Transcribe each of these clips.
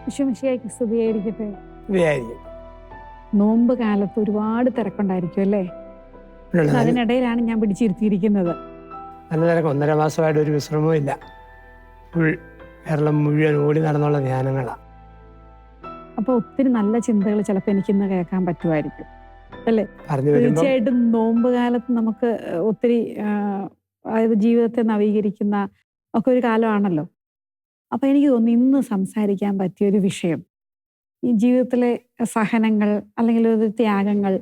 ഈശോമിശിഹായ്ക്ക് സ്തുതിയായിരിക്കട്ടെ. ഇവയായിരിക്കും. നോമ്പ് കാലത്ത് ഒരുപാട് തിരക്കുണ്ടായിരിക്കും അല്ലേ? അതിനിടയിലാണ് ഞാൻ പിടിച്ചിരുത്തിയിരിക്കുന്നത്. നല്ല തിരക്ക്. 1.5 മാസമായിട്ട് ഒരു വിശ്രമവും ഇല്ല. ഫുൾ കേരളം മുഴുവൻ ഓടി നടന്നുള്ള ധ്യാനങ്ങളാണ്. അപ്പൊ ഒത്തിരി നല്ല ചിന്തകൾ ചിലപ്പോൾ എനിക്കിന്ന് കേൾക്കാൻ പറ്റുമായിരിക്കും അല്ലേ? പറഞ്ഞു വരുമ്പോൾ തീർച്ചയായിട്ടും നോമ്പ് കാലത്ത് നമുക്ക് ഒത്തിരി അതായത് ജീവിതത്തെ നവീകരിക്കുന്ന ഒക്കെ ഒരു കാലമാണല്ലോ. അപ്പൊ എനിക്ക് തോന്നുന്നു ഇന്ന് സംസാരിക്കാൻ പറ്റിയൊരു വിഷയം ഈ ജീവിതത്തിലെ സഹനങ്ങൾ അല്ലെങ്കിൽ ഒരു ത്യാഗങ്ങൾ,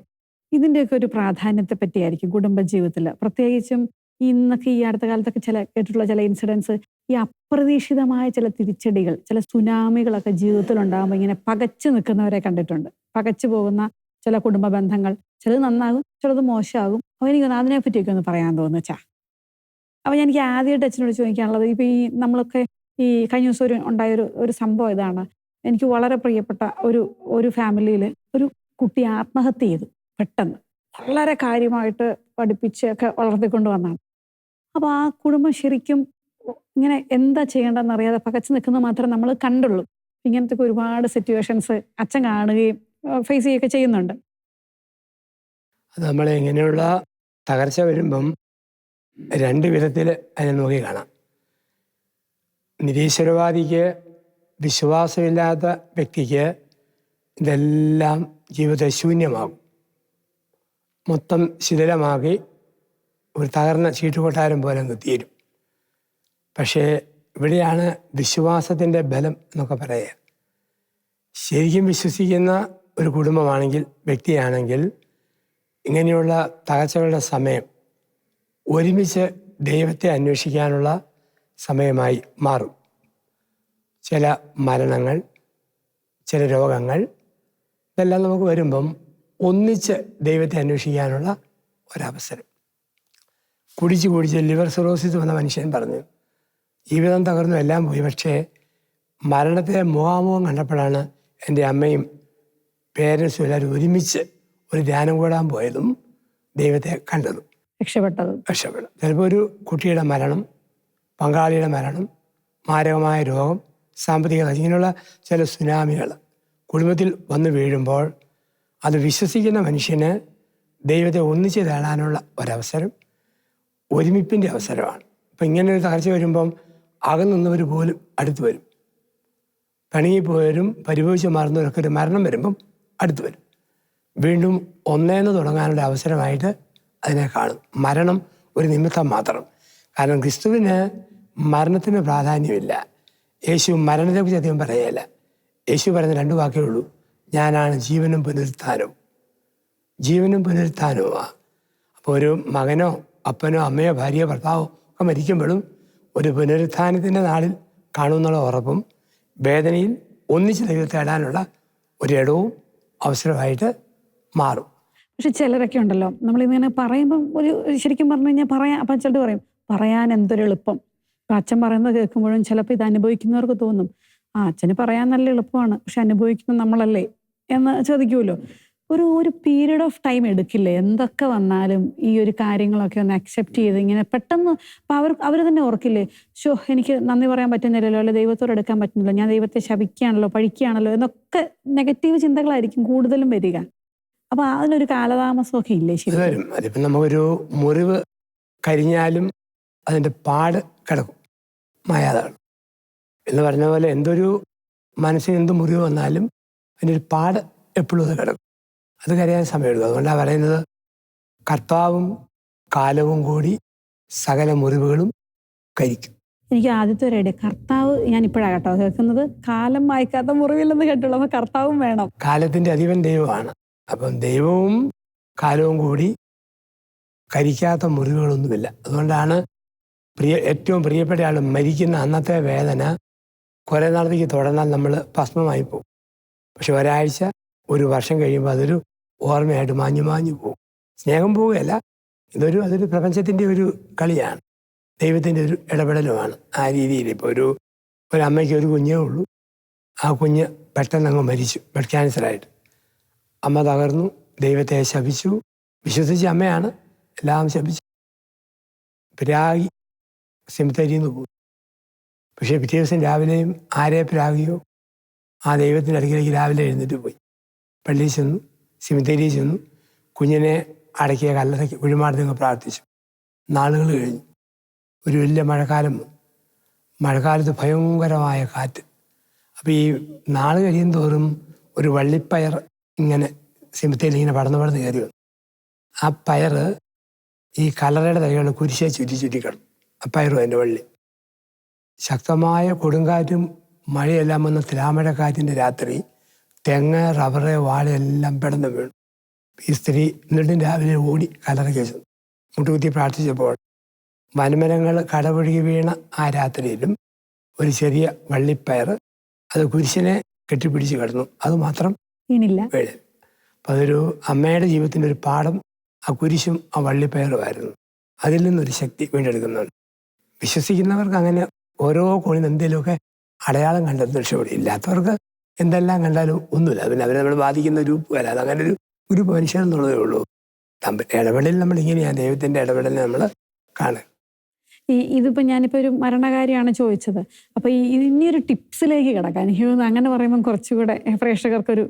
ഇതിൻ്റെയൊക്കെ ഒരു പ്രാധാന്യത്തെ പറ്റിയായിരിക്കും കുടുംബജീവിതത്തിൽ. പ്രത്യേകിച്ചും ഇന്നൊക്കെ ഈ അടുത്ത കാലത്തൊക്കെ കേട്ടിട്ടുള്ള ചില ഇൻസിഡൻസ്, ഈ അപ്രതീക്ഷിതമായ ചില തിരിച്ചടികൾ, ചില സുനാമികളൊക്കെ ജീവിതത്തിൽ ഉണ്ടാകുമ്പോൾ ഇങ്ങനെ പകച്ചു നിൽക്കുന്നവരെ കണ്ടിട്ടുണ്ട്. പകച്ചു പോകുന്ന ചില കുടുംബ ബന്ധങ്ങൾ, ചിലത് നന്നാകും, ചിലത് മോശമാകും. അപ്പോൾ എനിക്ക് അതിനെ പറ്റിയൊക്കെ ഒന്ന് പറയാൻ തോന്നുച്ചാ. അപ്പോൾ എനിക്ക് ആദ്യമായിട്ട് അച്ഛനോട് ചോദിക്കാനുള്ളത്, ഇപ്പോൾ ഈ നമ്മളൊക്കെ ഈ കഴിഞ്ഞ ദിവസം ഉണ്ടായൊരു സംഭവം ഇതാണ്. എനിക്ക് വളരെ പ്രിയപ്പെട്ട ഒരു ഫാമിലിയിൽ ഒരു കുട്ടി ആത്മഹത്യ ചെയ്തു പെട്ടെന്ന്. വളരെ കാര്യമായിട്ട് പഠിപ്പിച്ചൊക്കെ വളർത്തിക്കൊണ്ട് വന്നതാണ്. അപ്പോൾ ആ കുടുംബം ശരിക്കും ഇങ്ങനെ എന്താ ചെയ്യേണ്ടതെന്ന് അറിയാതെ പകച്ചു നിൽക്കുന്നത് മാത്രമേ നമ്മൾ കണ്ടുള്ളൂ. ഇങ്ങനത്തെ ഒരുപാട് സിറ്റുവേഷൻസ് അച്ഛൻ കാണുകയും ഫേസ് ചെയ്യുകയൊക്കെ ചെയ്യുന്നുണ്ട്. അത് നമ്മളെ ഇങ്ങനെയുള്ള തകർച്ച വരുമ്പം 2 വിധത്തിൽ അതിനെ നോക്കി കാണാം. നിരീശ്വരവാദിക്ക്, വിശ്വാസമില്ലാത്ത വ്യക്തിക്ക് ഇതെല്ലാം ജീവിതത്തെ ശൂന്യമാകും, മൊത്തം ശിഥിലമാക്കി ഒരു തകർന്ന ചീട്ടുകൊട്ടാരം പോലെ അങ്ങ് തീരും. പക്ഷേ ഇവിടെയാണ് വിശ്വാസത്തിൻ്റെ ബലം എന്നൊക്കെ പറയുക. ശരിക്കും വിശ്വസിക്കുന്ന ഒരു കുടുംബമാണെങ്കിൽ, വ്യക്തിയാണെങ്കിൽ, ഇങ്ങനെയുള്ള തകർച്ചകളുടെ സമയം ഒരുമിച്ച് ദൈവത്തെ അന്വേഷിക്കാനുള്ള സമയമായി മാറും. ചില മരണങ്ങൾ, ചില രോഗങ്ങൾ, ഇതെല്ലാം നമുക്ക് വരുമ്പം ഒന്നിച്ച് ദൈവത്തെ അന്വേഷിക്കാനുള്ള ഒരവസരം. കുടിച്ച് ലിവർ സിറോസിസ് വന്ന മനുഷ്യൻ പറഞ്ഞു, ജീവിതം തകർന്നു, എല്ലാം പോയി, പക്ഷേ മരണത്തെ മുഖാമുഖം കണ്ടപ്പോഴാണ് എൻ്റെ അമ്മയും പേരൻസും എല്ലാവരും ഒരുമിച്ച് ഒരു ധ്യാനം കൂടാൻ പോയതും ദൈവത്തെ കണ്ടതും രക്ഷപ്പെടും. ചിലപ്പോൾ ഒരു കുട്ടിയുടെ മരണം, പങ്കാളിയുടെ മരണം, മാരകമായ രോഗം, സാമ്പത്തിക, ഇങ്ങനെയുള്ള ചില സുനാമികൾ കുടുംബത്തിൽ വന്നു വീഴുമ്പോൾ അത് വിശ്വസിക്കുന്ന മനുഷ്യന് ദൈവത്തെ ഒന്നിച്ച് തേടാനുള്ള ഒരവസരം, ഒരുമിപ്പിൻ്റെ അവസരമാണ്. അപ്പം ഇങ്ങനെ ഒരു തകർച്ച വരുമ്പം അകന്നുന്നവർ പോലും അടുത്ത് വരും. പിണങ്ങിപ്പോയവരും പരിഭവിച്ച് മാറുന്നവരൊക്കെ ഒരു മരണം വരുമ്പം അടുത്ത് വരും. വീണ്ടും ഒന്നേന്ന് തുടങ്ങാനുള്ള അവസരമായിട്ട് അതിനെ കാണും. മരണം ഒരു നിമിത്തം മാത്രം. കാരണം ക്രിസ്തുവിന് മരണത്തിന് പ്രാധാന്യമില്ല. യേശു മരണത്തെക്കുറിച്ച് അധികം പറയുകയില്ല. യേശു പറയുന്ന 2 വാക്കേ ഉള്ളൂ: ഞാനാണ് ജീവനും പുനരുത്ഥാനവും. ജീവനും പുനരുത്ഥാനവുമാണ്. അപ്പോൾ ഒരു മകനോ അപ്പനോ അമ്മയോ ഭാര്യയോ ഭർത്താവോ ഒക്കെ മരിക്കുമ്പോഴും ഒരു പുനരുത്ഥാനത്തിൻ്റെ നാളിൽ കാണുമെന്നുള്ള ഉറപ്പും വേദനയിൽ ഒന്നിച്ച് ദൈവത്തെ ഇടാനുള്ള ഒരിടവും അവസരമായിട്ട് മാറും. പക്ഷെ ചിലരൊക്കെ ഉണ്ടല്ലോ, നമ്മളിങ്ങനെ പറയുമ്പം ശരിക്കും പറഞ്ഞു കഴിഞ്ഞാൽ അപ്പം ചിലർ പറയും, പറയാൻ എന്തൊരു എളുപ്പം. ഇപ്പം അച്ഛൻ പറയുന്നത് കേൾക്കുമ്പോഴും ചിലപ്പോൾ ഇത് അനുഭവിക്കുന്നവർക്ക് തോന്നും, അച്ഛന് പറയാൻ നല്ല എളുപ്പമാണ്, പക്ഷെ അനുഭവിക്കുന്നത് നമ്മളല്ലേ എന്ന് ചോദിക്കുമല്ലോ. ഒരു പീരീഡ് ഓഫ് ടൈം എടുക്കില്ലേ എന്തൊക്കെ വന്നാലും ഈ ഒരു കാര്യങ്ങളൊക്കെ ഒന്ന് അക്സെപ്റ്റ് ചെയ്ത് ഇങ്ങനെ പെട്ടെന്ന്? അപ്പം അവർ തന്നെ ഓർക്കില്ലേ, എനിക്ക് നന്ദി പറയാൻ പറ്റുന്നില്ലല്ലോ, അല്ലെ ദൈവത്തോട് എടുക്കാൻ പറ്റുന്നില്ല, ഞാൻ ദൈവത്തെ ശപിക്കുകയാണല്ലോ, പഴിക്കുകയാണല്ലോ എന്നൊക്കെ നെഗറ്റീവ് ചിന്തകളായിരിക്കും കൂടുതലും വരിക. അപ്പൊ അതിനൊരു കാലതാമസമൊക്കെ ഇല്ലേ? ശരി വരും. അതിപ്പം നമുക്കൊരു മുറിവ് കരിഞ്ഞാലും അതിൻ്റെ പാട് കിടക്കും, മായാതാണ് എന്ന് പറഞ്ഞ പോലെ. എന്തൊരു മനസ്സിന് എന്ത് മുറിവ് വന്നാലും അതിൻ്റെ ഒരു പാട് എപ്പോഴും അത് കിടക്കും, അത് കരയാൻ സമയമെടുക്കും. അതുകൊണ്ടാണ് പറയുന്നത്, കർത്താവും കാലവും കൂടി സകല മുറിവുകളും കരിക്കും. എനിക്ക് ആദ്യത്തെ ഒരു ഐഡിയ, കർത്താവ്, ഞാൻ ഇപ്പോഴാണ് കേട്ടോ കേൾക്കുന്നത്, കാലം വായിക്കാത്ത മുറിവില്ലെന്ന് കേട്ടുള്ളൂ. അപ്പൊ കർത്താവും വേണം. കാലത്തിൻ്റെ അധിപൻ ദൈവമാണ്. അപ്പം ദൈവവും കാലവും കൂടി കരിക്കാത്ത മുറിവുകളൊന്നുമില്ല. അതുകൊണ്ടാണ് ഏറ്റവും പ്രിയപ്പെട്ട ആൾ മരിക്കുന്ന അന്നത്തെ വേദന കുറേ നാളത്തേക്ക് തുടർന്നാൽ നമ്മൾ ഭസ്മമായി പോകും. പക്ഷെ ഒരാഴ്ച, ഒരു വർഷം കഴിയുമ്പോൾ അതൊരു ഓർമ്മയായിട്ട് മാഞ്ഞു പോകും. സ്നേഹം പോവുകയല്ല, അതൊരു പ്രപഞ്ചത്തിൻ്റെ ഒരു കളിയാണ്, ദൈവത്തിൻ്റെ ഒരു ഇടപെടലുമാണ്. ആ രീതിയിൽ ഇപ്പോൾ ഒരു അമ്മയ്ക്ക് ഒരു കുഞ്ഞേ ഉള്ളൂ, ആ കുഞ്ഞ് പെട്ടെന്ന് അങ്ങ് മരിച്ചു, ബ്ലഡ് ക്യാൻസറായിട്ട്. അമ്മ തകർന്നു, ദൈവത്തെ ശപിച്ചു. വിശ്വസിച്ച അമ്മയാണ്, എല്ലാം ശപിച്ചു, പിരാഗി സെമിത്തേരിയിൽ നിന്ന് പോകും. പക്ഷേ പിറ്റേ ദിവസം രാവിലെയും ആരെ പിരാഗിയോ ആ ദൈവത്തിൻ്റെ അടുക്കിലേക്ക് രാവിലെ എഴുന്നേറ്റ് പോയി. പള്ളിയിൽ ചെന്നു, സിമിത്തേരിയിൽ ചെന്നു, കുഞ്ഞിനെ അടക്കിയ കല്ലറയ്ക്ക് കുഴിമാടത്തിൽ പ്രാർത്ഥിച്ചു. നാളുകൾ കഴിഞ്ഞു. ഒരു വലിയ മഴക്കാലം വന്നു. മഴക്കാലത്ത് ഭയങ്കരമായ കാറ്റ്. അപ്പോൾ ഈ നാൾ കഴിയും തോറും ഒരു വള്ളിപ്പയർ ഇങ്ങനെ സിമിത്തേരിയിൽ ഇങ്ങനെ പടർന്ന് കയറി വന്നു. ആ പയർ ഈ കല്ലറയുടെ തലകളിൽ കുരിശെ ചുറ്റി കിടന്നു. ആ പയറും അതിൻ്റെ വള്ളി. ശക്തമായ കൊടുങ്കാറ്റും മഴയെല്ലാം വന്ന തിരാമഴക്കാറ്റിൻ്റെ രാത്രി തെങ്ങ്, റബ്ബറ്, വാഴയെല്ലാം പെടന്ന് വീണു. ഈ സ്ത്രീ എന്നിട്ടും രാവിലെ ഓടി കല്ലറയ്ക്ക് വെച്ചു. മുട്ടുകുത്തി പ്രാർത്ഥിച്ചപ്പോൾ വനമരങ്ങൾ കടപുഴകി വീണ ആ രാത്രിയിലും ഒരു ചെറിയ വള്ളിപ്പയർ അത് കുരിശിനെ കെട്ടിപ്പിടിച്ച് കിടന്നു. അതുമാത്രം വീണില്ല. അപ്പം അതൊരു അമ്മയുടെ ജീവിതത്തിൻ്റെ ഒരു പാഠം ആ കുരിശും ആ വള്ളിപ്പയറുമായിരുന്നു. അതിൽ നിന്നൊരു ശക്തി വീണ്ടെടുക്കുന്നുണ്ട്. വിശ്വസിക്കുന്നവർക്ക് അങ്ങനെ ഓരോ കോണിൽ എന്തെങ്കിലുമൊക്കെ അടയാളം കണ്ടെത്തുന്ന രക്ഷപ്പെടും. ഇല്ലാത്തവർക്ക് എന്തെല്ലാം കണ്ടാലും ഒന്നുമില്ല. പിന്നെ അവരെ നമ്മൾ ബാധിക്കുന്ന ഗ്രൂപ്പ് വരാം. അത് അങ്ങനെ ഒരു ഗ്രൂപ്പ് മനുഷ്യരെന്നുള്ളതേ ഉള്ളൂ. ഇടപെടലിൽ നമ്മൾ ഇങ്ങനെയാണ് ദൈവത്തിൻ്റെ ഇടപെടലിനെ നമ്മൾ കാണുക. ഇതിപ്പോൾ ഞാനിപ്പോൾ ഒരു മരണകാര്യമാണ് ചോദിച്ചത്. അപ്പോൾ ഇനിയൊരു ടിപ്സിലേക്ക് കിടക്കാം. എനിക്ക് തോന്നുന്നു അങ്ങനെ പറയുമ്പം കുറച്ചുകൂടെ പ്രേക്ഷകർക്കൊരു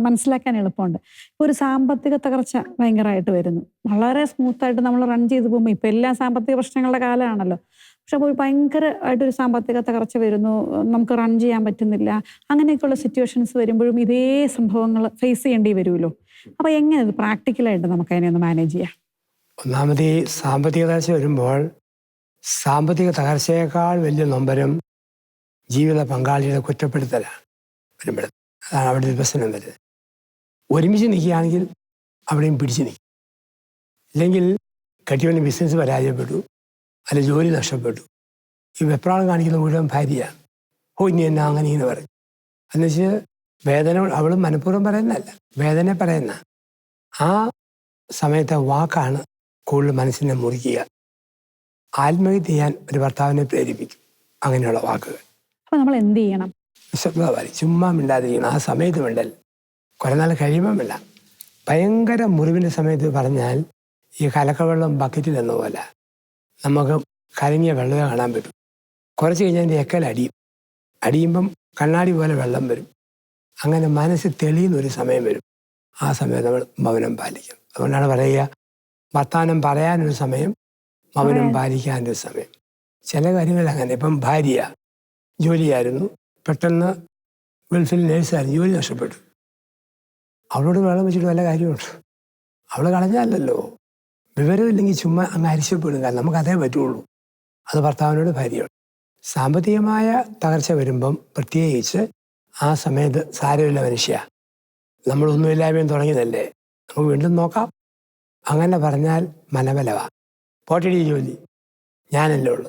മനസ്സിലാക്കാൻ എളുപ്പമുണ്ട്. ഇപ്പോൾ ഒരു സാമ്പത്തിക തകർച്ച ഭയങ്കരമായിട്ട് വരുന്നു. വളരെ സ്മൂത്തായിട്ട് നമ്മൾ റൺ ചെയ്ത് പോകുമ്പോൾ ഇപ്പോൾ എല്ലാ സാമ്പത്തിക പ്രശ്നങ്ങളുടെ കാലമാണല്ലോ. പക്ഷെ അപ്പോൾ ഭയങ്കരമായിട്ടൊരു സാമ്പത്തിക തകർച്ച വരുന്നു, നമുക്ക് റൺ ചെയ്യാൻ പറ്റുന്നില്ല. അങ്ങനെയൊക്കെയുള്ള സിറ്റുവേഷൻസ് വരുമ്പോഴും ഇതേ സംഭവങ്ങൾ ഫേസ് ചെയ്യേണ്ടി വരുമല്ലോ. അപ്പോൾ എങ്ങനെ ഇത് പ്രാക്ടിക്കലായിട്ട് നമുക്ക് അതിനെ ഒന്ന് മാനേജ് ചെയ്യാം? ഒന്നാമത് ഈ സാമ്പത്തിക തകർച്ച വരുമ്പോൾ സാമ്പത്തിക തകർച്ചയേക്കാൾ വലിയ നൊമ്പരം ജീവിത പങ്കാളിയുടെ കുറ്റപ്പെടുത്തലാണ് വരുമ്പോഴത്. അതാണ് അവിടെ വിഭജനം വരുന്നത്. ഒരുമിച്ച് നിൽക്കുകയാണെങ്കിൽ അവിടെയും പിടിച്ചു നിൽക്കും. ഇല്ലെങ്കിൽ കെട്ടിയവന് ബിസിനസ് പരാജയപ്പെട്ടു, അല്ല ജോലി നഷ്ടപ്പെട്ടു. ഈ വെപ്രാളം കാണിക്കുന്ന മുഴുവൻ ഭാര്യയാണ്. ഇനി എന്നാ അങ്ങനെ ഇങ്ങനെ പറയും. എന്നുവെച്ച് വേദന അവൾ മനഃപൂർവ്വം പറയുന്നതല്ല, വേദന പറയുന്ന ആ സമയത്തെ വാക്കാണ് കൂടുതൽ മനസ്സിനെ മുറിക്കുക. ആത്മഹത്യ ചെയ്യാൻ ഒരു ഭർത്താവിനെ പ്രേരിപ്പിക്കും അങ്ങനെയുള്ള വാക്കുകൾ. അപ്പോൾ നമ്മൾ എന്ത് ചെയ്യണം? നിശബ്ദമായി ചുമ്മാ മിണ്ടാതിരിക്കണം. ആ സമയത്ത് മിണ്ടൽ. കുറേ നാൾ കഴിയുമ്പം മിണ്ട. ഭയങ്കര മുറിവിൻ്റെ സമയത്ത് പറഞ്ഞാൽ ഈ കലക്കവെള്ളം ബക്കറ്റിൽ എന്ന പോലെ നമുക്ക് കലങ്ങിയ വെള്ളമേ കാണാൻ പറ്റും. കുറച്ച് കഴിഞ്ഞാൽ എൻ്റെ എക്കൽ അടിയുമ്പം കണ്ണാടി പോലെ വെള്ളം വരും. അങ്ങനെ മനസ്സ് തെളിയുന്നൊരു സമയം വരും. ആ സമയത്ത് നമ്മൾ മൗനം പാലിക്കണം. അതുകൊണ്ടാണ് പറയുക, വർത്താനം പറയാനൊരു സമയം, മൗനം പാലിക്കാനൊരു സമയം. ചില കാര്യങ്ങൾ അങ്ങനെ. ഇപ്പം ഭാര്യ ജോലിയായിരുന്നു, പെട്ടെന്ന് ഗൾഫിൽ നേഴ്സായിരുന്നു, ജോലി നഷ്ടപ്പെട്ടു. അവളോട് വെള്ളം വെച്ചിട്ട് വല്ല കാര്യമുണ്ട്? അവൾ കളഞ്ഞാലല്ലോ. വിവരമില്ലെങ്കിൽ ചുമ്മാ അങ്ങ് അരിശപ്പെടും. കാരണം നമുക്ക് അതേ പറ്റുള്ളൂ. അത് ഭർത്താവിനോട് ഭാര്യയോട്. സാമ്പത്തികമായ തകർച്ച വരുമ്പം പ്രത്യേകിച്ച് ആ സമയത്ത് സാരമില്ല മനുഷ്യ, നമ്മളൊന്നുമില്ലായ്മയും തുടങ്ങിയതല്ലേ, നമുക്ക് വീണ്ടും നോക്കാം. അങ്ങനെ പറഞ്ഞാൽ മനബലവാ. പോട്ടടി ജോലി ഞാനല്ലേ ഉള്ളു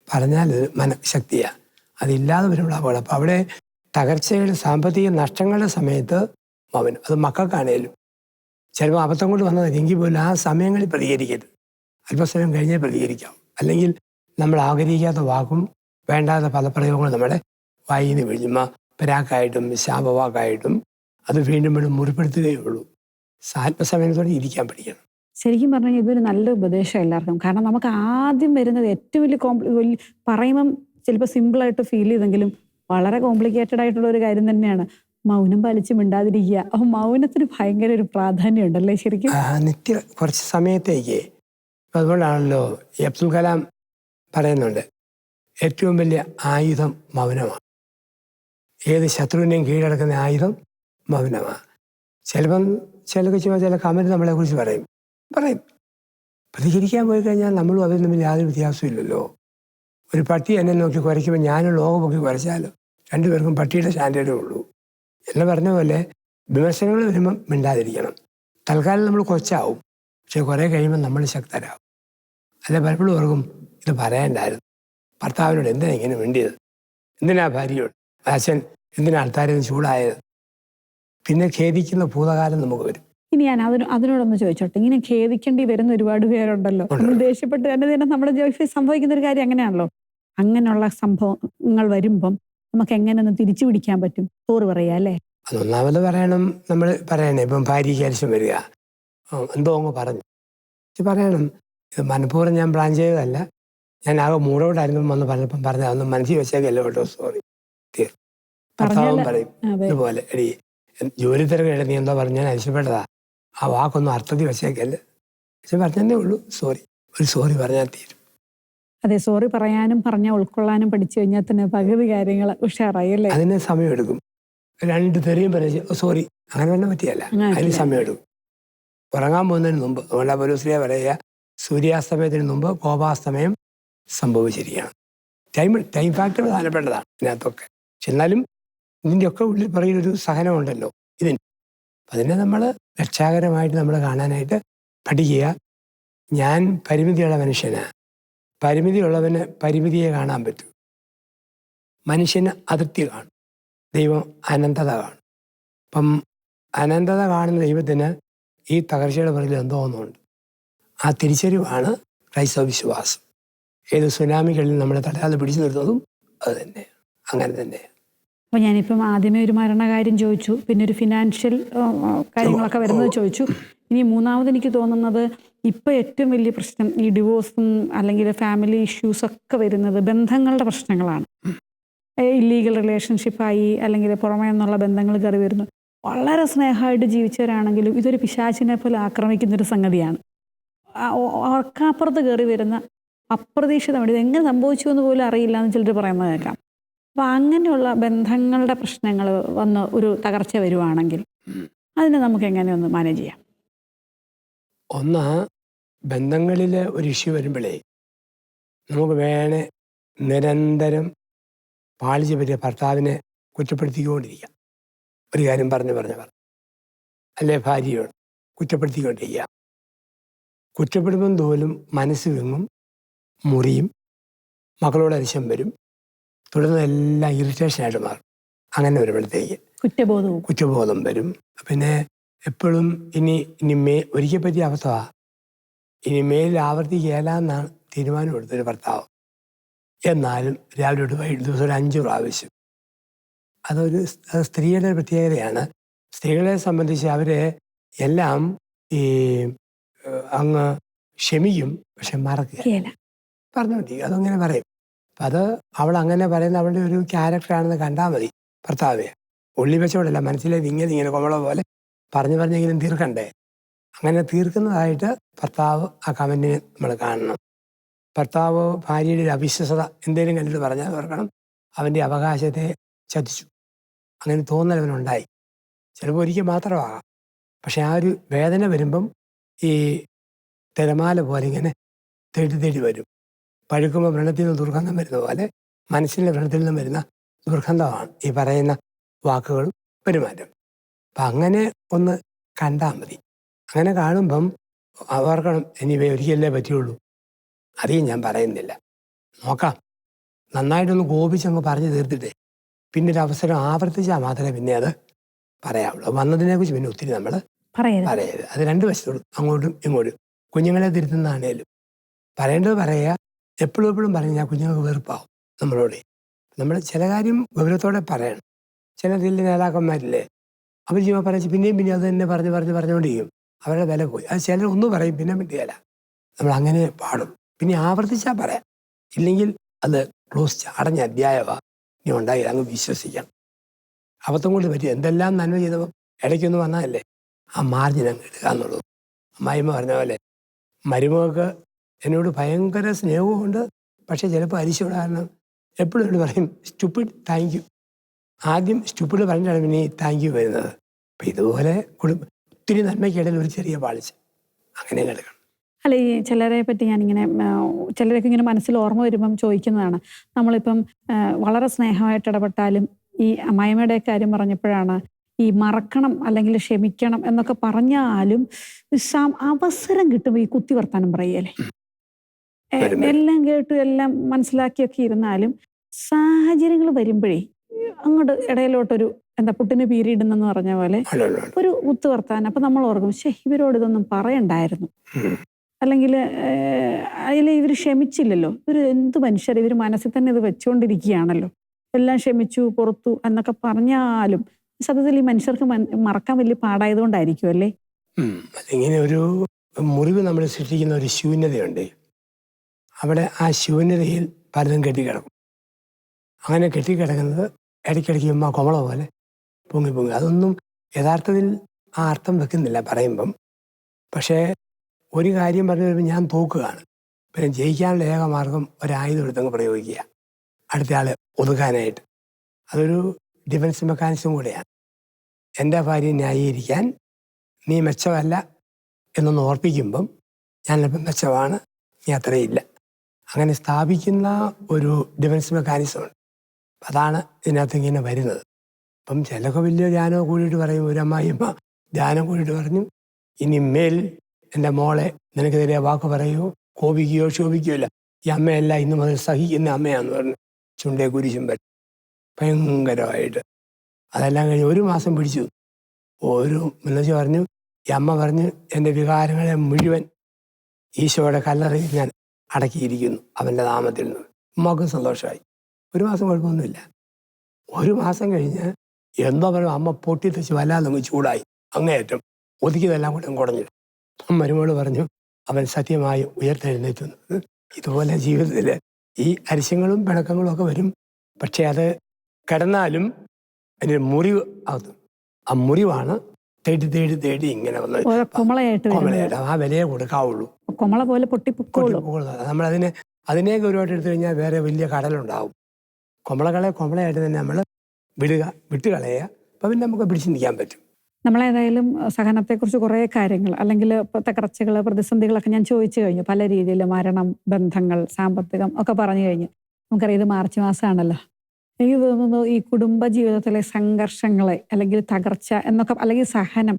പറഞ്ഞാൽ അത് മനഃശക്തിയാണ്. അതില്ലാതെ വരുമ്പോൾ അപകടം. അപ്പം അവിടെ തകർച്ചയുടെ സാമ്പത്തിക നഷ്ടങ്ങളുടെ സമയത്ത് മൗനം. അത് മക്കൾക്കാണേലും ചിലപ്പോൾ അബദ്ധം കൊണ്ട് വന്നതെങ്കിൽ പോലും ആ സമയങ്ങളിൽ പ്രതികരിക്കരുത്. അല്പസമയം കഴിഞ്ഞേ പ്രതികരിക്കാം. അല്ലെങ്കിൽ നമ്മൾ ആഗ്രഹിക്കാത്ത വാക്കും വേണ്ടാത്ത പദപ്രയോഗങ്ങൾ നമ്മുടെ വായിൽ നിന്ന് വീഴും. പരാക്കായിട്ടും ശാപവാക്കായിട്ടും അത് വീണ്ടും വീണ്ടും മുറിപ്പെടുത്തുകയുള്ളൂ. ആത്മസമയത്തോടെ ഇരിക്കാൻ പഠിക്കണം. ശരിക്കും പറഞ്ഞു കഴിഞ്ഞാൽ ഇതൊരു നല്ല ഉപദേശം എല്ലാവർക്കും. കാരണം നമുക്ക് ആദ്യം വരുന്നത് ഏറ്റവും വലിയ പറയുമ്പം ചിലപ്പോൾ സിമ്പിളായിട്ട് ഫീൽ ചെയ്തെങ്കിലും വളരെ കോംപ്ലിക്കേറ്റഡ് ആയിട്ടുള്ള ഒരു കാര്യം തന്നെയാണ് മൗനം പാലിച്ച് മിണ്ടാതിരിക്കുക. അപ്പോൾ മൗനത്തിന് ഭയങ്കര ഒരു പ്രാധാന്യം ഉണ്ടല്ലേ ശരിക്കും? നിത്യ കുറച്ച് സമയത്തേക്ക്. അതുകൊണ്ടാണല്ലോ അബ്ദുൽ കലാം പറയുന്നുണ്ട്, ഏറ്റവും വലിയ ആയുധം മൗനമാണ്. ഏത് ശത്രുവിനെയും കീഴടക്കുന്ന ആയുധം മൗനമാണ്. ചിലപ്പം ചില കമന്റ് നമ്മളെക്കുറിച്ച് പറയും. പ്രതികരിക്കാൻ പോയി കഴിഞ്ഞാൽ നമ്മളും അതിൽ തമ്മിൽ യാതൊരു വ്യത്യാസവും ഇല്ലല്ലോ. ഒരു പട്ടി എന്നെ നോക്കി കുരയ്ക്കുമ്പോൾ ഞാനും ലോകം നോക്കി കുരച്ചാലോ രണ്ടുപേർക്കും പട്ടിയുടെ സ്റ്റാൻഡേർഡേ ഉള്ളൂ. എന്ന് പറഞ്ഞ പോലെ വിമർശനങ്ങൾ വരുമ്പം മിണ്ടാതിരിക്കണം. തൽക്കാലം നമ്മൾ കൊച്ചാവും, പക്ഷെ കുറേ കഴിയുമ്പോൾ നമ്മൾ ശക്തരാകും. അല്ലെ പലപ്പോഴും ഓർക്കും, ഇത് പറയണ്ടായിരുന്നു, ഭർത്താവിനോട് എന്തിനാ ഇങ്ങനെ വേണ്ടിയത്, എന്തിനാ ഭാര്യയോട്, അച്ഛൻ എന്തിനാ ആൾക്കാരെന്ന് ചൂടായത്. പിന്നെ ഖേദിക്കുന്ന ഭൂതകാലം നമുക്ക് വരും. ഇനി ഞാൻ അതിനോടൊന്ന് ചോദിച്ചോട്ടെ, ഇങ്ങനെ ഖേദിക്കേണ്ടി വരുന്ന ഒരുപാട് പേരുണ്ടല്ലോ. നമ്മൾ ദേഷ്യപ്പെട്ട് തന്നെ നമ്മുടെ ജോലിയിൽ സംഭവിക്കുന്ന ഒരു കാര്യം അങ്ങനെയാണല്ലോ. അങ്ങനെയുള്ള സംഭവങ്ങൾ വരുമ്പം നമുക്ക് എങ്ങനെ ഒന്ന് തിരിച്ചു പിടിക്കാൻ പറ്റും? തോറ് പറയാ അല്ലേ? അതൊന്നാമത് നമ്മൾ പറയണേ. ഇപ്പം ഭാര്യയ്ക്ക് അരിശം വരിക, എന്തോ അങ്ങ് പറഞ്ഞു പറയണം. ഇത് മനഃപൂർവ്വം ഞാൻ പ്ലാൻ ചെയ്തതല്ല, ഞാൻ ആകെ മൂടോട്ടായിരുന്നു വന്ന് പറഞ്ഞപ്പം പറഞ്ഞ അതൊന്നും മനസ്സിൽ വെച്ചേക്കല്ലോ കേട്ടോ, സോറി. ഭർത്താവും പറയും അതെ. ഇതുപോലെ, എടി ജോലി തിരക്കിടെ നീ എന്താ പറഞ്ഞാൽ അരിശപ്പെട്ടതാ, ആ വാക്കൊന്നും അർത്ഥത്തിൽ വെച്ചേക്കല്ലേ, പക്ഷെ പറഞ്ഞതേ ഉള്ളൂ, സോറി, ഒരു സോറി പറഞ്ഞാൽ തീരും. അതെ, സോറി പറയാനും പറഞ്ഞാൽ ഉൾക്കൊള്ളാനും പഠിച്ചു കഴിഞ്ഞാൽ തന്നെ പകുതി കാര്യങ്ങൾ ഉഷാറായി അല്ലേ? അതിന് സമയമെടുക്കും. രണ്ട് തെറിയും പറഞ്ഞ് സോറി അങ്ങനെ തന്നെ പറ്റിയല്ല, അതിന് സമയമെടുക്കും. ഉറങ്ങാൻ പോകുന്നതിന് മുമ്പ്. അതുകൊണ്ട് പൗലോസ്ലീഹ പറയുക, സൂര്യാസ്തമയത്തിന് മുമ്പ് കോപാസ്തമയം സംഭവിച്ചിരിക്കുകയാണ്. ടൈം ഫാക്ടർ പ്രധാനപ്പെട്ടതാണ് ഇതിനകത്തൊക്കെ. പക്ഷെ എന്നാലും ഇതിൻ്റെയൊക്കെ ഉള്ളിൽ പറയുന്നൊരു സഹനമുണ്ടല്ലോ ഇതിന്. അതിനെ നമ്മൾ രക്ഷാകരമായിട്ട് നമ്മൾ കാണാനായിട്ട് പഠിക്കുക. ഞാൻ പരിമിതിയുള്ള മനുഷ്യനാണ്. പരിമിതിയുള്ളവന് പരിമിതിയെ കാണാൻ പറ്റും. മനുഷ്യന് അതിർത്തി കാണും, ദൈവം അനന്തത കാണും. അപ്പം അനന്തത കാണുന്ന ദൈവത്തിന് ഈ തകർച്ചയുടെ പുറകിൽ എന്തോ ഒന്നുണ്ട്. ആ തിരിച്ചറിവാണ് ക്രൈസ്തവ വിശ്വാസം. ഏത് സുനാമികളിൽ നമ്മളെ തടയാതെ പിടിച്ചു നിർത്തുന്നതും അത് തന്നെ, അങ്ങനെ തന്നെ. അപ്പോൾ ഞാനിപ്പം ആദ്യമേ ഒരു മരണകാര്യം ചോദിച്ചു, പിന്നെ ഒരു ഫിനാൻഷ്യൽ കാര്യങ്ങളൊക്കെ വരുന്നത് ചോദിച്ചു. ഇനി മൂന്നാമത് എനിക്ക് തോന്നുന്നത് ഇപ്പോൾ ഏറ്റവും വലിയ പ്രശ്നം ഈ ഡിവോഴ്സും അല്ലെങ്കിൽ ഫാമിലി ഇഷ്യൂസൊക്കെ വരുന്നത് ബന്ധങ്ങളുടെ പ്രശ്നങ്ങളാണ്. ഇല്ലീഗൽ റിലേഷൻഷിപ്പായി അല്ലെങ്കിൽ പുറമേ നിന്നുള്ള ബന്ധങ്ങൾ കയറി വരുന്നു. വളരെ സ്നേഹമായിട്ട് ജീവിച്ചവരാണെങ്കിലും ഇതൊരു പിശാചിനെ പോലെ ആക്രമിക്കുന്നൊരു സംഗതിയാണ്. അവർക്കപ്പുറത്ത് കയറി വരുന്ന അപ്രതീക്ഷിതമായിട്ട് ഇതെങ്ങനെ സംഭവിച്ചു എന്ന് പോലും അറിയില്ല എന്ന് ചിലർ പറയുന്നത് കേൾക്കാം. അപ്പം അങ്ങനെയുള്ള ബന്ധങ്ങളുടെ പ്രശ്നങ്ങൾ വന്ന് ഒരു തകർച്ച വരുവാണെങ്കിൽ അതിനെ നമുക്ക് എങ്ങനെയൊന്ന് മാനേജ് ചെയ്യാം? ഒന്ന്, ബന്ധങ്ങളിൽ ഒരു ഇഷ്യൂ വരുമ്പോഴേ നമുക്ക് വേണേ നിരന്തരം പാളിച്ച് പറ്റിയ ഭർത്താവിനെ കുറ്റപ്പെടുത്തിക്കൊണ്ടിരിക്കാം. ഒരു കാര്യം പറഞ്ഞു അല്ലേ, ഭാര്യയോട് കുറ്റപ്പെടുത്തിക്കൊണ്ടിരിക്കുക. കുറ്റപ്പെടുമ്പം തോലും മനസ്സ് വെങ്ങും, മുറിയും, മക്കളോട് അരിശം വരും, തുടർന്ന് എല്ലാം ഇറിറ്റേഷനായിട്ട് മാറും. അങ്ങനെ വരുമ്പോഴത്തേക്ക് കുറ്റബോധം വരും. പിന്നെ എപ്പോഴും ഇനി ഒരിക്കൽ പറ്റിയ അവസ്ഥയാണ്, ഇനി മേലിൽ ആവർത്തിക്കുകയില്ല എന്നാണ് തീരുമാനം എടുത്തൊരു ഭർത്താവ്. എന്നാലും രാവിലെ തൊട്ട് വൈകിട്ട് ദിവസം ഒരു 5 പ്രാവശ്യം. അത് സ്ത്രീയുടെ പ്രത്യേകതയാണ്. സ്ത്രീകളെ സംബന്ധിച്ച് അവരെ എല്ലാം ഈ അങ്ങ് ക്ഷമിക്കും, പക്ഷെ മറക്കുകയില്ല. പറഞ്ഞു മതി, അതങ്ങനെ പറയും. അപ്പം അത് അവൾ അങ്ങനെ പറയുന്ന അവളുടെ ഒരു ക്യാരക്ടറാണെന്ന് കണ്ടാൽ മതി. ഭർത്താവെ ഉള്ളി വെച്ചോടല്ല, മനസ്സിലേക്ക് ഇങ്ങനെ കൊമള പോലെ പറഞ്ഞെങ്കിലും തീർക്കണ്ടേ. അങ്ങനെ തീർക്കുന്നതായിട്ട് ഭർത്താവ് ആ കമൻറ്റിന് നമ്മൾ കാണണം. ഭർത്താവ് ഭാര്യയുടെ ഒരു അവിശ്വസത എന്തെങ്കിലും കണ്ടിട്ട് പറഞ്ഞാൽ ഓർക്കണം, അവൻ്റെ അവകാശത്തെ ചതിച്ചു, അങ്ങനെ തോന്നലവനുണ്ടായി. ചിലപ്പോൾ ഒരിക്കൽ മാത്രമാകാം. പക്ഷെ ആ ഒരു വേദന വരുമ്പം ഈ തിരമാല പോലെ ഇങ്ങനെ തേടി വരും. പഴുക്കുമ്പോൾ വ്രണത്തിൽ നിന്ന് ദുർഗന്ധം വരുന്ന പോലെ മനസ്സിൻ്റെ വ്രണത്തിൽ നിന്നും വരുന്ന ദുർഗന്ധമാണ് ഈ പറയുന്ന വാക്കുകളും പെരുമാറ്റം. അപ്പം അങ്ങനെ ഒന്ന് കണ്ടാൽ മതി. അങ്ങനെ കാണുമ്പം ഓർക്കണം, ഇനിവേ ഒരിക്കലേ പറ്റുള്ളൂ. അധികം ഞാൻ പറയുന്നില്ല, നോക്കാം. നന്നായിട്ടൊന്ന് കോപിച്ചങ്ങ് പറഞ്ഞു തീർത്തിട്ടേ പിന്നെ ഒരു അവസരം ആവർത്തിച്ചാൽ മാത്രമേ പിന്നെ അത് പറയാവുള്ളൂ. വന്നതിനെക്കുറിച്ച് പിന്നെ ഒത്തിരി നമ്മൾ പറയരുത്. അത് 2 വശത്തോടും അങ്ങോട്ടും ഇങ്ങോട്ടും. കുഞ്ഞുങ്ങളെ തിരുത്തുന്നതാണേലും പറയേണ്ടത് പറയുക. എപ്പോഴും പറഞ്ഞാൽ കുഞ്ഞുങ്ങൾക്ക് വെറുപ്പാവും നമ്മളോട്. നമ്മൾ ചില കാര്യം ഗൗരവത്തോടെ പറയണം. ചില വലിയ നേതാക്കന്മാരില്ലേ, അവർ ജീവ പറയിച്ച് പിന്നെയും അത് തന്നെ പറഞ്ഞുകൊണ്ടിരിക്കും. അവരുടെ വില പോയി. അത് ചിലർ ഒന്നും പറയും, പിന്നെ മിണ്ടിയല്ല. നമ്മൾ അങ്ങനെ പാടും. പിന്നെ ആവർത്തിച്ചാൽ പറയാം. ഇല്ലെങ്കിൽ അത് അടഞ്ഞ അധ്യായമാണ് ഇനി ഉണ്ടായി, അങ്ങ് വിശ്വസിക്കണം. അബദ്ധം കൊണ്ട് പറ്റും. എന്തെല്ലാം നന്മ ചെയ്തപ്പോൾ ഇടയ്ക്കൊന്നും വന്നതല്ലേ, ആ മാർജിൻ അങ്ങ് എടുക്കുക എന്നുള്ളൂ. അമ്മായിമ്മ പറഞ്ഞ പോലെ മരുമകൾക്ക് എന്നോട് ഭയങ്കര സ്നേഹമുണ്ട്, പക്ഷേ ചിലപ്പോൾ അരിശോട് കാരണം എപ്പോഴും എന്നോട് പറയും സ്റ്റുപ്പിഡ് താങ്ക് യു. ആദ്യം സ്റ്റുപ്പിഡ് പറഞ്ഞിട്ടാണ് പിന്നെ ഈ താങ്ക് യു വരുന്നത്. അപ്പം ഇതുപോലെ ഒത്തിരി നന്മയ്ക്കിടയിൽ ഒരു ചെറിയ പാളിച്ച് അങ്ങനെ കിടക്കണം. അല്ല, ഈ ചിലരെ പറ്റി ഞാനിങ്ങനെ ചിലരൊക്കെ ഇങ്ങനെ മനസ്സിൽ ഓർമ്മ വരുമ്പം ചോദിക്കുന്നതാണ്. നമ്മളിപ്പം വളരെ സ്നേഹമായിട്ട് ഇടപെട്ടാലും ഈ അമ്മായിമ്മയുടെ കാര്യം പറഞ്ഞപ്പോഴാണ് ഈ മറക്കണം അല്ലെങ്കിൽ ക്ഷമിക്കണം എന്നൊക്കെ പറഞ്ഞാലും അവസരം കിട്ടുമ്പോൾ ഈ കുത്തി വർത്താനം പറയല്ലേ. എല്ലാം കേട്ടു എല്ലാം മനസ്സിലാക്കിയൊക്കെ ഇരുന്നാലും സാഹചര്യങ്ങൾ വരുമ്പോഴേ അങ്ങോട്ട് ഇടയിലോട്ടൊരു പുട്ടിന് പീരിയിടുന്നെന്ന് പറഞ്ഞ പോലെ ഒരു കുത്തു വർത്താനം. അപ്പം നമ്മൾ ഓർക്കും, ഇവരോട് ഇതൊന്നും പറയണ്ടായിരുന്നു, അല്ലെങ്കിൽ അതിൽ ഇവർ ക്ഷമിച്ചില്ലല്ലോ, ഇവർ എന്ത് മനുഷ്യർ, ഇവർ മനസ്സിൽ തന്നെ ഇത് വെച്ചുകൊണ്ടിരിക്കുകയാണല്ലോ, എല്ലാം ക്ഷമിച്ചു പുറത്തു എന്നൊക്കെ പറഞ്ഞാലും സത്യത്തിൽ ഈ മനുഷ്യർക്ക് മറക്കാൻ വലിയ പാടായതുകൊണ്ടായിരിക്കും അല്ലേ? ഇങ്ങനെ ഒരു മുറിവ് നമ്മൾ സൃഷ്ടിക്കുന്ന ഒരു ശൂന്യതയുണ്ട്. അവിടെ ആ ശൂന്യതയിൽ പലതും കെട്ടിക്കിടക്കും. അങ്ങനെ കെട്ടിക്കിടക്കുന്നത് ഇടയ്ക്കിടയ്ക്ക് ചുമ്മാ കുമള പോലെ പൊങ്ങി പൊങ്ങി. അതൊന്നും യഥാർത്ഥത്തിൽ ആ അർത്ഥം വെക്കുന്നില്ല പറയുമ്പം. പക്ഷേ ഒരു കാര്യം പറഞ്ഞു വരുമ്പോൾ ഞാൻ തോക്കുകയാണ്. പിന്നെ ജയിക്കാനുള്ള ഏക മാർഗം ഒരായുധം എടുത്തങ്ങ് പ്രയോഗിക്കുക, അടുത്ത ആളെ ഒതുക്കാനായിട്ട്. അതൊരു ഡിഫൻസ് മെക്കാനിസം കൂടെയാണ്. എൻ്റെ ഭാര്യയെ ന്യായീകരിക്കാൻ നീ മെച്ചമല്ല എന്നൊന്ന് ഓർപ്പിക്കുമ്പം ഞാനിപ്പം മെച്ചമാണ്, നീ അത്രയില്ല, അങ്ങനെ സ്ഥാപിക്കുന്ന ഒരു ഡിഫൻസ് മെക്കാനിസമുണ്ട്. അതാണ് ഇതിനകത്ത് ഇങ്ങനെ വരുന്നത്. അപ്പം ചിലപ്പോൾ വലിയ ധ്യാനം കൂടിയിട്ട് പറയും, ഒരു അമ്മായിയമ്മ ധ്യാനം കൂടിയിട്ട് പറഞ്ഞു, ഇനി മേൽ എൻ്റെ മോളെ നിനക്കെതിരെ വാക്ക് പറയുകയോ കോപിക്കുകയോ ക്ഷോഭിക്കുകയോ ഇല്ല, ഈ അമ്മയല്ല ഇന്ന് മുതൽ സഹിക്കുന്ന അമ്മയാന്ന് പറഞ്ഞു ചുണ്ടേ കുരിശും പറ്റി ഭയങ്കരമായിട്ട്. അതെല്ലാം കഴിഞ്ഞ് 1 മാസം പിടിച്ചു. എന്നുവെച്ച് പറഞ്ഞു, ഈ അമ്മ പറഞ്ഞു, എൻ്റെ വികാരങ്ങളെ മുഴുവൻ ഈശോയുടെ കല്ലറയിൽ ഞാൻ അടക്കിയിരിക്കുന്നു അവൻ്റെ നാമത്തിൽ നിന്ന്. ഉമ്മാക്കും സന്തോഷമായി. 1 മാസം കുഴപ്പമൊന്നുമില്ല. 1 മാസം കഴിഞ്ഞ് എന്തോ പറഞ്ഞു അമ്മ പൊട്ടിത്തെച്ച് വല്ലാതെ ചൂടായി, അങ്ങേയറ്റം ഒതുക്കിയതെല്ലാം കൂടെ കുടഞ്ഞു. മരുമോള് പറഞ്ഞു, അവൻ സത്യമായി ഉയർത്തെഴുന്നേറ്റുന്നു. ഇതുപോലെ ജീവിതത്തിൽ ഈ അരിശങ്ങളും പിണക്കങ്ങളും ഒക്കെ വരും. പക്ഷെ അത് കിടന്നാലും അതിൻ്റെ മുറിവ് ആകും. ആ മുറിവാണ് തേടി തേടി തേടി ഇങ്ങനെ വന്ന് കുമളയായിട്ട് ആ വിലയെ കൊടുക്കാവുള്ളൂ. കുമള പോലെ പൊട്ടിപ്പൊക്കോളൂ. അതിനെയൊക്കെ ഒരുപാട് എടുത്തു കഴിഞ്ഞാൽ വേറെ വലിയ കടലുണ്ടാവും. കുമളയായിട്ട് തന്നെ നമ്മൾ വിട്ടുകളയുക. അപ്പം പിന്നെ നമുക്ക് പിടിച്ചു നിൽക്കാൻ പറ്റും. നമ്മളേതായാലും സഹനത്തെക്കുറിച്ച് കുറേ കാര്യങ്ങൾ, അല്ലെങ്കിൽ തകർച്ചകൾ, പ്രതിസന്ധികളൊക്കെ ഞാൻ ചോദിച്ചു കഴിഞ്ഞു. പല രീതിയിൽ മരണം, ബന്ധങ്ങൾ, സാമ്പത്തികം ഒക്കെ പറഞ്ഞു കഴിഞ്ഞു. നമുക്കറിയാം ഇത് മാർച്ച് മാസമാണല്ലോ. എനിക്ക് തോന്നുന്നു ഈ കുടുംബ ജീവിതത്തിലെ സംഘർഷങ്ങളെ, അല്ലെങ്കിൽ തകർച്ച എന്നൊക്കെ, അല്ലെങ്കിൽ സഹനം,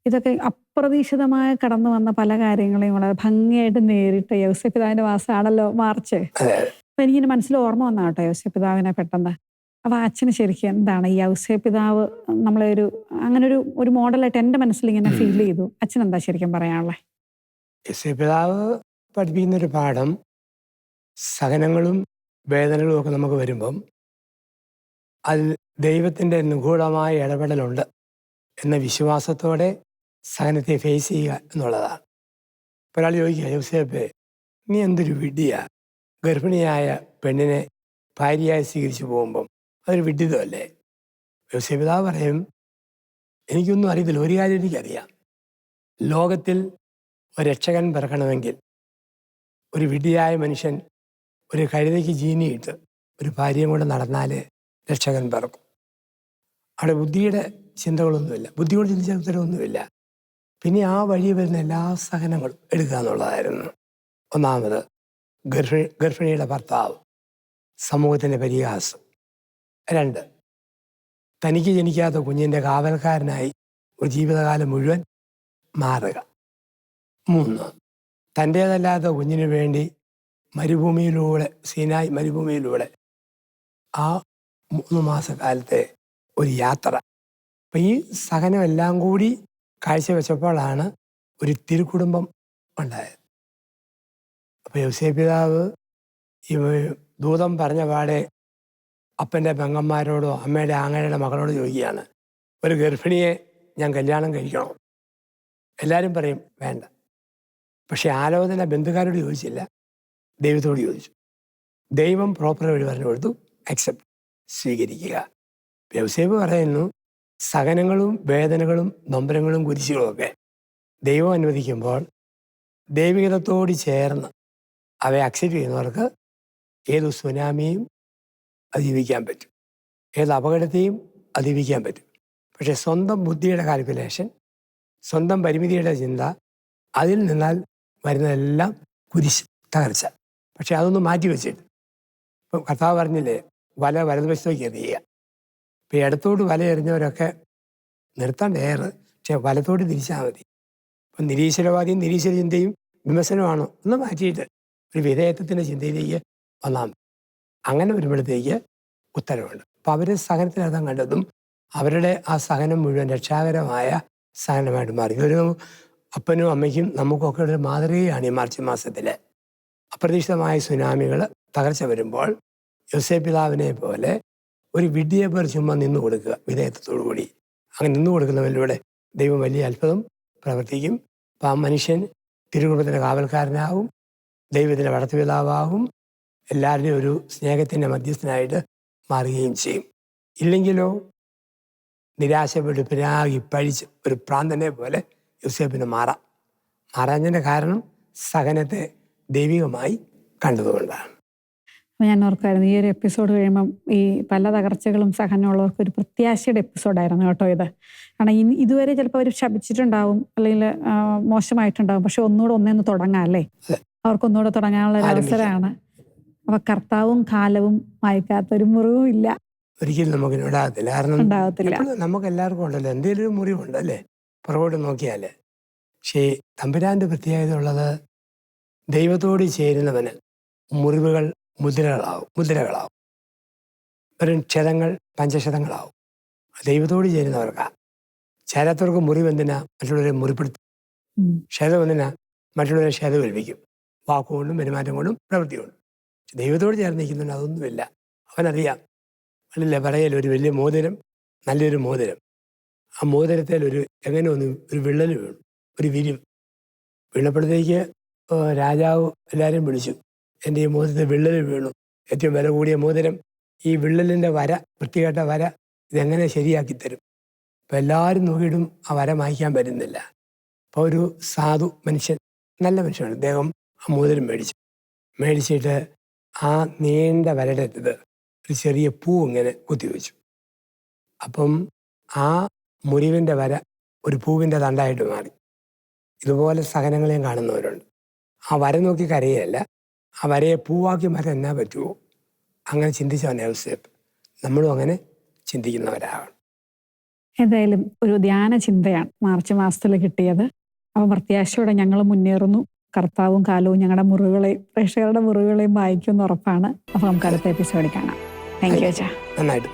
ഇതൊക്കെ അപ്രതീക്ഷിതമായി കടന്നു വന്ന പല കാര്യങ്ങളെയും വളരെ ഭംഗിയായിട്ട് നേരിട്ട യൗസേപ്പ് പിതാവിന്റെ മാസമാണല്ലോ മാർച്ച്. അപ്പൊ എനിക്കിന്റെ മനസ്സിൽ ഓർമ്മ വന്നാ കേട്ടോ യൗസേപ്പ് പിതാവിനെ പെട്ടെന്ന്. അപ്പൊ അച്ഛന് ശരിക്കും എന്താണ് ഈ യൗസേപ്പ് പിതാവ് നമ്മളെ അങ്ങനെ ഒരു മോഡലായിട്ട് എൻ്റെ മനസ്സിൽ ഇങ്ങനെ ഫീൽ ചെയ്തു. അച്ഛൻ എന്താ ശരിക്കും പറയാനുള്ളത്? യൗസേപ്പ് പിതാവ് പഠിപ്പിക്കുന്നൊരു പാഠം, സഹനങ്ങളും വേദനകളും ഒക്കെ നമുക്ക് വരുമ്പം അതിൽ ദൈവത്തിൻ്റെ നിഗൂഢമായ ഇടപെടലുണ്ട് എന്ന വിശ്വാസത്തോടെ സഹനത്തെ ഫേസ് ചെയ്യുക എന്നുള്ളതാണ്. ഒരാൾ ചോദിക്കുക, യൗസേപ്പേ നീ എന്തൊരു വിഡ്ഢിയാ, ഗർഭിണിയായ പെണ്ണിനെ ഭാര്യയായി സ്വീകരിച്ചു പോകുമ്പം അതൊരു വിഡ്ഢിതമല്ലേ? യൗസേപ്പ് പിതാവ് പറയും, എനിക്കൊന്നും അറിയത്തില്ല, ഒരു കാര്യം എനിക്കറിയാം, ലോകത്തിൽ ഒരു രക്ഷകൻ പിറക്കണമെങ്കിൽ ഒരു വിഡ്ഢിയായ മനുഷ്യൻ ഒരു കഴുതയ്ക്ക് ജീനിയിട്ട് ഒരു ഭാര്യയും കൂടെ നടന്നാലേ രക്ഷകൻ പിറക്കും. അവിടെ ബുദ്ധിയുടെ ചിന്തകളൊന്നുമില്ല, ബുദ്ധിയോട് ചിന്തിച്ച ഉത്തരവൊന്നുമില്ല. പിന്നെ ആ വഴി വരുന്ന എല്ലാ സഹനങ്ങളും എടുക്കുക എന്നുള്ളതായിരുന്നു. ഒന്നാമത് ഗർഭിണിയുടെ ഭർത്താവ്, സമൂഹത്തിൻ്റെ പരിഹാസം. 2, തനിക്ക് ജനിക്കാത്ത കുഞ്ഞിൻ്റെ കാവൽക്കാരനായി ഒരു ജീവിതകാലം മുഴുവൻ മാറുക. 3, തൻ്റേതല്ലാത്ത കുഞ്ഞിനു വേണ്ടി മരുഭൂമിയിലൂടെ, സീനായി മരുഭൂമിയിലൂടെ ആ 3 മാസക്കാലത്തെ ഒരു യാത്ര. അപ്പം ഈ സഹനമെല്ലാം കൂടി കാഴ്ചവെച്ചപ്പോഴാണ് ഒരു തിരുക്കുടുംബം ഉണ്ടായത്. അപ്പോൾ യൗസേപ്പ് പിതാവ് ഈ ദൂതം പറഞ്ഞ പാടെ അപ്പൻ്റെ പെങ്ങന്മാരോടോ അമ്മയുടെ ആങ്ങളയുടെ മകളോട് ചോദിക്കുകയാണ്, ഒരു ഗർഭിണിയെ ഞാൻ കല്യാണം കഴിക്കണോ? എല്ലാവരും പറയും വേണ്ട. പക്ഷെ ആലോചന ബന്ധുക്കാരോട് ചോദിച്ചില്ല, ദൈവത്തോട് ചോദിച്ചു. ദൈവം പ്രോപ്പർ വഴി പറഞ്ഞു കൊടുത്തു, അക്സെപ്റ്റ്, സ്വീകരിക്കുക. യൗസേപ്പ് പറയുന്നു, സഹനങ്ങളും വേദനകളും നൊമ്പരങ്ങളും കുരിശുകളും ഒക്കെ ദൈവം അനുവദിക്കുമ്പോൾ ദൈവികതത്തോട് ചേർന്ന് അവയെ അക്സെപ്റ്റ് ചെയ്യുന്നവർക്ക് ഏത് സുനാമിയും അതിജീവിക്കാൻ പറ്റും, ഏത് അപകടത്തെയും അതിജീവിക്കാൻ പറ്റും. പക്ഷെ സ്വന്തം ബുദ്ധിയുടെ കാൽക്കുലേഷൻ, സ്വന്തം പരിമിതിയുടെ ചിന്ത, അതിൽ നിന്നാൽ വരുന്നതെല്ലാം കുരിശ്, തകർച്ച. പക്ഷെ അതൊന്നും മാറ്റി വെച്ചിട്ട്, ഇപ്പം കർത്താവ് പറഞ്ഞില്ലേ, വലതുവശത്തേക്ക് എറിയുക. ഇപ്പം ഇടത്തോട്ട് വല എറിഞ്ഞവരൊക്കെ നിർത്തേണ്ട ഏറ്, പക്ഷെ വലത്തോട്ട് തിരിച്ചാൽ മതി. ഇപ്പം നിരീശ്വരവാദിയും നിരീശ്വര ചിന്തയും വിമർശനമാണോ ഒന്ന് മാറ്റിയിട്ട് ഒരു വിധേയത്വത്തിൻ്റെ ചിന്തയിലേക്ക് വന്നാൽ മതി. അങ്ങനെ വരുമ്പോഴത്തേക്ക് ഉത്തരവുണ്ട്. അപ്പം അവർ സഹനത്തിനർത്ഥം കണ്ടതും അവരുടെ ആ സഹനം മുഴുവൻ രക്ഷാകരമായ സഹനമായിട്ട് മാറി. ഒരു അപ്പനും അമ്മയ്ക്കും നമുക്കൊക്കെ ഒരു മാതൃകയാണ് ഈ മാർച്ച് മാസത്തിൽ. അപ്രതീക്ഷിതമായ സുനാമികൾ, തകർച്ച വരുമ്പോൾ യൗസേപ്പ് പിതാവിനെ പോലെ ഒരു വിഡ്ഢിയെ പേർ ചുമ്മാ നിന്നു കൊടുക്കുക വിധേയത്വത്തോടു കൂടി. അങ്ങനെ നിന്നു കൊടുക്കുന്നവരിലൂടെ ദൈവം വലിയ അത്ഭുതം പ്രവർത്തിക്കും. അപ്പം ആ മനുഷ്യൻ തിരുകുടുംബത്തിൻ്റെ കാവൽക്കാരനാകും, ദൈവത്തിൻ്റെ വളർത്തുപിതാവാകും, എല്ലാവരുടെയും ഒരു സ്നേഹത്തിൻ്റെ മധ്യസ്ഥനായിട്ട് മാറുകയും ചെയ്യും. ഇല്ലെങ്കിലോ നിരാശപ്പെട്ട് പിരാഗി പഴിച്ച് ഒരു പ്രാന്തനെ പോലെ യോസേപ്പിന് മാറാഞ്ഞതിൻ്റെ കാരണം സഹനത്തെ ദൈവികമായി കണ്ടതുകൊണ്ടാണ്. അപ്പോൾ ഞാൻ ഓർക്കായിരുന്നു ഈ ഒരു എപ്പിസോഡ് കഴിയുമ്പം ഈ പല തകർച്ചകളും സഹനമുള്ളവർക്ക് ഒരു പ്രത്യാശയുടെ എപ്പിസോഡായിരുന്നു കേട്ടോ ഇത്. കാരണം ഇതുവരെ ചിലപ്പോൾ അവർ ശപിച്ചിട്ടുണ്ടാവും, അല്ലെങ്കിൽ മോശമായിട്ടുണ്ടാവും, പക്ഷെ ഒന്നുകൂടെ ഒന്നേന്ന് തുടങ്ങാം അല്ലേ, അവർക്കൊന്നുകൂടെ തുടങ്ങാനുള്ള ഒരു അവസരമാണ്. അപ്പൊ കർത്താവും കാലവും വായിക്കാത്തൊരു മുറിവും ഇല്ല, ഒരിക്കലും നമുക്ക് ഉണ്ടാകത്തില്ല. കാരണം ഉണ്ടാകത്തില്ല. നമുക്ക് എല്ലാവർക്കും ഉണ്ടല്ലോ എന്തെങ്കിലും ഒരു മുറിവുണ്ട് അല്ലേ, പുറകോട്ട് നോക്കിയാൽ. പക്ഷേ തമ്പുരാൻ്റെ പ്രത്യേകത ഉള്ളത് ദൈവത്തോട് ചേരുന്നവന് മുറിവുകൾ മുദ്രകളാവും, വെറും ക്ഷതങ്ങൾ പഞ്ചക്ഷതങ്ങളാവും. ദൈവത്തോട് ചേരുന്നവർക്കാ. ചേരാത്തവർക്ക് മുറിവ് എന്തിനാ മറ്റുള്ളവരെ മുറിപ്പെടുത്തും, ക്ഷതം എന്തിനാ മറ്റുള്ളവരെ ക്ഷതമേൽപ്പിക്കും, വാക്കുകൊണ്ടും പെരുമാറ്റം കൊണ്ടും പ്രവൃത്തി കൊണ്ടും. ദൈവത്തോട് ചേർന്നിരിക്കുന്നുണ്ട് അതൊന്നുമില്ല. അവനറിയാം. അല്ലല്ലേ പറയൽ ഒരു വലിയ മോതിരം, നല്ലൊരു മോതിരം, ആ മോതിരത്തിൽ എങ്ങനെ ഒരു വിള്ളൽ വീണു, ഒരു വീണപ്പോഴത്തേക്ക് രാജാവ് എല്ലാവരും വിളിച്ചു, എൻ്റെ ഈ മോതിരത്തിൽ വിള്ളൽ വീണു, ഏറ്റവും വില കൂടിയ മോതിരം, ഈ വിള്ളലിൻ്റെ വര, വൃത്തികെട്ട വര ഇതെങ്ങനെ ശരിയാക്കി തരും. അപ്പോൾ എല്ലാവരും നോക്കിയിട്ടും ആ വര മായ്ക്കാൻ പറ്റുന്നില്ല. അപ്പോൾ ഒരു സാധു മനുഷ്യൻ, നല്ല മനുഷ്യനാണ്, അദ്ദേഹം ആ മോതിരം മേടിച്ചിട്ട് ആ നീണ്ട വരയുടെ ഒരു ചെറിയ പൂ ഇങ്ങനെ കുത്തിവെച്ചു. അപ്പം ആ മുറിവിൻ്റെ വര ഒരു പൂവിൻ്റെ തണ്ടായിട്ട് മാറി. ഇതുപോലെ സഹനങ്ങളെയും കാണുന്നവരുണ്ട്. ആ വര നോക്കി കരയല്ല, ആ വരയെ പൂവാക്കി മാറ്റാൻ എന്നാ പറ്റുമോ അങ്ങനെ ചിന്തിച്ചവൻ യോസേപ്പ്. നമ്മളും അങ്ങനെ ചിന്തിക്കുന്നവരാകണം. ഏതായാലും ഒരു ധ്യാന ചിന്തയാണ് മാർച്ച് മാസത്തിൽ കിട്ടിയത്. അപ്പോൾ പ്രത്യാശയോടെ ഞങ്ങൾ മുന്നേറുന്നു. കർത്താവും കാലവും ഞങ്ങളുടെ മുറിവുകളെയും പ്രേക്ഷകരുടെ മുറിവുകളെയും വായിക്കുമെന്ന് ഉറപ്പാണ്. അപ്പോൾ നമുക്ക് അടുത്ത എപ്പിസോഡിൽ കാണാം. താങ്ക് യു അച്ഛാ. നന്നായിട്ട്